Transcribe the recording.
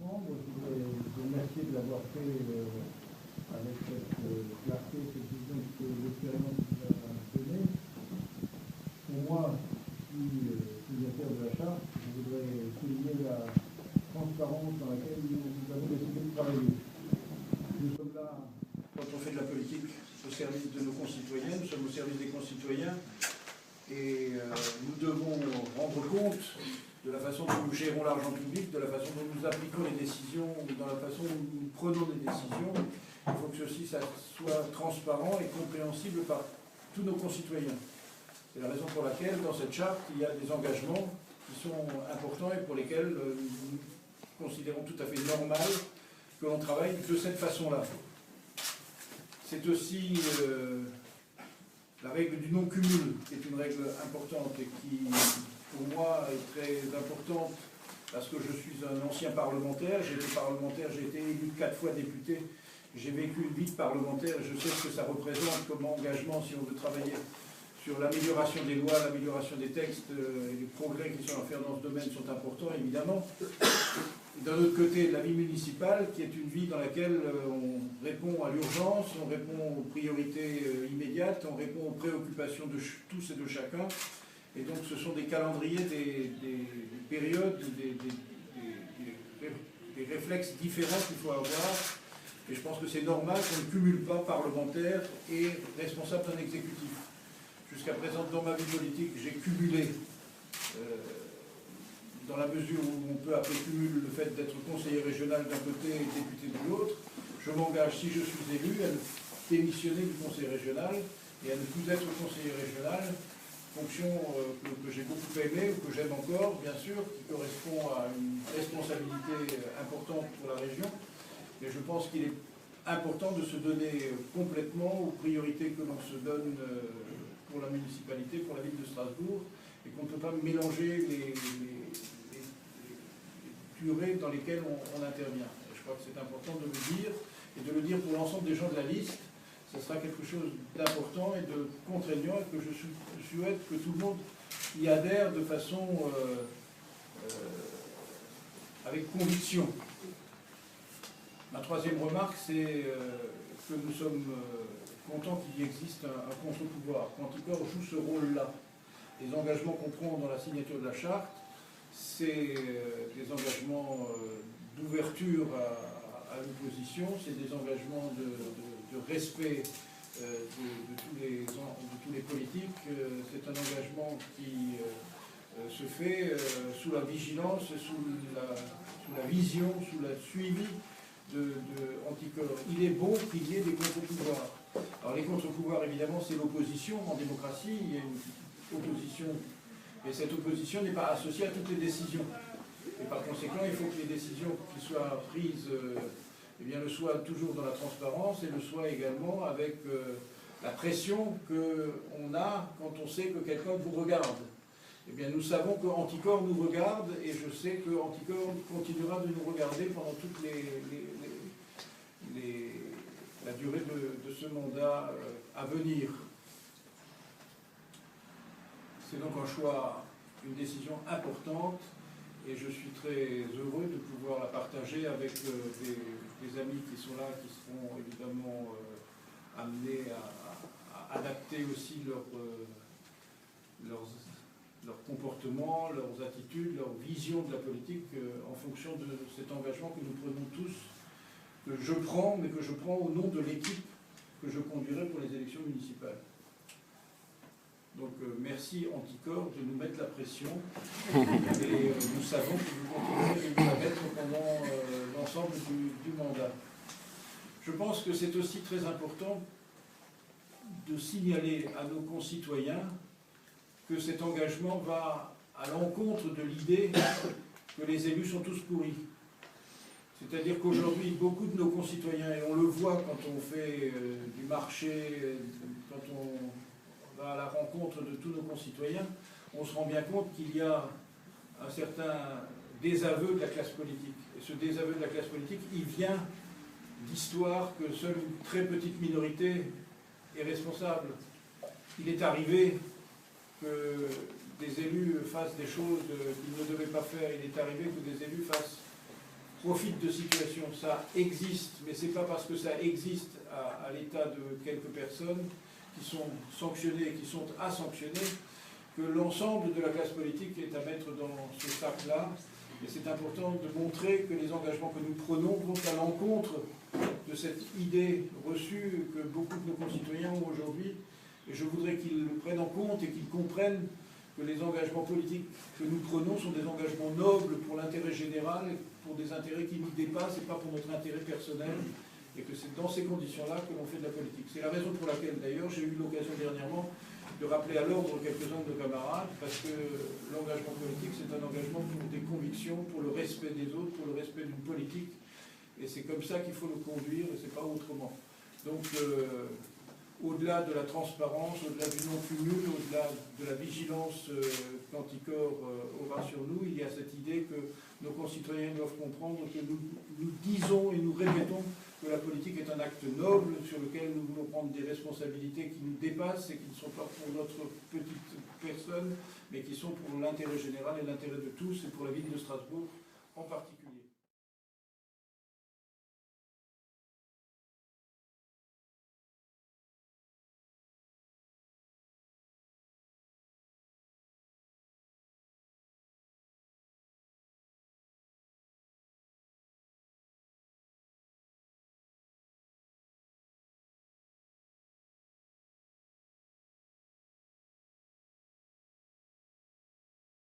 comprendre. Je voudrais vous remercier de l'avoir fait avec cette clarté, cette vision que l'expérience nous a donnée. Pour moi, qui signataire de la charte, je voudrais souligner la transparence dans laquelle nous avons décidé de travailler. Nous sommes là, quand on fait de la politique, au service de nos concitoyens, nous sommes au service des concitoyens, et nous devons rendre compte de la façon dont nous gérons l'argent public, de la façon dont nous appliquons les décisions, dans la façon dont nous prenons des décisions. Il faut que ceci soit transparent et compréhensible par tous nos concitoyens. C'est la raison pour laquelle, dans cette charte, il y a des engagements qui sont importants et pour lesquels nous considérons tout à fait normal que l'on travaille de cette façon-là. C'est aussi la règle du non-cumul, qui est une règle importante et qui, pour moi, est très importante parce que je suis un ancien parlementaire. J'ai été parlementaire, j'ai été élu 4 fois député. J'ai vécu une vie de parlementaire et je sais ce que ça représente comme engagement si on veut travailler sur l'amélioration des lois, l'amélioration des textes, et les progrès qui sont à faire dans ce domaine sont importants, évidemment. D'un autre côté, la vie municipale, qui est une vie dans laquelle on répond à l'urgence, on répond aux priorités immédiates, on répond aux préoccupations de tous et de chacun. Et donc ce sont des calendriers, des périodes, des réflexes différents qu'il faut avoir. Et je pense que c'est normal qu'on ne cumule pas parlementaire et responsable d'un exécutif. Jusqu'à présent, dans ma vie politique, j'ai cumulé, dans la mesure où on peut appeler cumul le fait d'être conseiller régional d'un côté et député de l'autre. Je m'engage, si je suis élu, à démissionner du conseil régional et à ne plus être conseiller régional, fonction que j'ai beaucoup aimée, ou que j'aime encore, bien sûr, qui correspond à une responsabilité importante pour la région. Mais je pense qu'il est important de se donner complètement aux priorités que l'on se donne pour la municipalité, pour la ville de Strasbourg, et qu'on ne peut pas mélanger les durées dans lesquelles on intervient. Et je crois que c'est important de le dire, et de le dire pour l'ensemble des gens de la liste. Ce sera quelque chose d'important et de contraignant, et que je souhaite que tout le monde y adhère de façon avec conviction. Ma troisième remarque, c'est que nous sommes contents qu'il existe un contre-pouvoir. Quanticore joue ce rôle-là. Les engagements qu'on prend dans la signature de la charte, c'est des engagements d'ouverture à l'opposition, c'est des engagements de respect de tous les politiques. C'est un engagement qui se fait sous la vigilance, sous la vision, sous le suivi de Anticorps. Il est bon qu'il y ait des contre-pouvoirs. Alors les contre-pouvoirs, évidemment, c'est l'opposition. En démocratie, il y a une opposition, et cette opposition n'est pas associée à toutes les décisions. Et par conséquent, il faut que les décisions qui soient prises eh bien, le soient toujours dans la transparence et le soient également avec la pression qu'on a quand on sait que quelqu'un vous regarde. Eh bien, nous savons que Anticorps nous regarde, et je sais que Anticorps continuera de nous regarder pendant toute la durée de ce mandat à venir. C'est donc un choix, une décision importante, et je suis très heureux de pouvoir la partager avec des amis qui sont là, qui seront évidemment amenés à adapter aussi leur comportement, leurs attitudes, leur vision de la politique en fonction de cet engagement que nous prenons tous, que je prends, mais que je prends au nom de l'équipe que je conduirai pour les élections municipales. Donc merci Anticorps de nous mettre la pression, et nous savons que vous continuerez de nous la mettre pendant l'ensemble du mandat. Je pense que c'est aussi très important de signaler à nos concitoyens que cet engagement va à l'encontre de l'idée que les élus sont tous pourris. C'est-à-dire qu'aujourd'hui, beaucoup de nos concitoyens, et on le voit quand on fait du marché, quand on va à la rencontre de tous nos concitoyens, on se rend bien compte qu'il y a un certain désaveu de la classe politique. Et ce désaveu de la classe politique, il vient d'histoires que seule une très petite minorité est responsable. Il est arrivé que des élus fassent des choses qu'ils ne devaient pas faire. Il est arrivé que des élus fassent profitent de situations. Ça existe, mais ce n'est pas parce que ça existe à l'état de quelques personnes qui sont sanctionnées et qui sont à sanctionner que l'ensemble de la classe politique est à mettre dans ce sac-là. Et c'est important de montrer que les engagements que nous prenons vont à l'encontre de cette idée reçue que beaucoup de nos concitoyens ont aujourd'hui. Et je voudrais qu'ils le prennent en compte et qu'ils comprennent que les engagements politiques que nous prenons sont des engagements nobles pour l'intérêt général, pour des intérêts qui nous dépassent et pas pour notre intérêt personnel. Et que c'est dans ces conditions-là que l'on fait de la politique. C'est la raison pour laquelle, d'ailleurs, j'ai eu l'occasion dernièrement de rappeler à l'ordre quelques-uns de nos camarades, parce que l'engagement politique, c'est un engagement pour des convictions, pour le respect des autres, pour le respect d'une politique. Et c'est comme ça qu'il faut le conduire, et c'est pas autrement. Donc, au-delà de la transparence, au-delà du non-cumul, au-delà de la vigilance qu'Anticor aura sur nous, il y a cette idée que nos concitoyens doivent comprendre que nous disons et nous répétons que la politique est un acte noble sur lequel nous voulons prendre des responsabilités qui nous dépassent et qui ne sont pas pour notre petite personne, mais qui sont pour l'intérêt général et l'intérêt de tous et pour la ville de Strasbourg en particulier.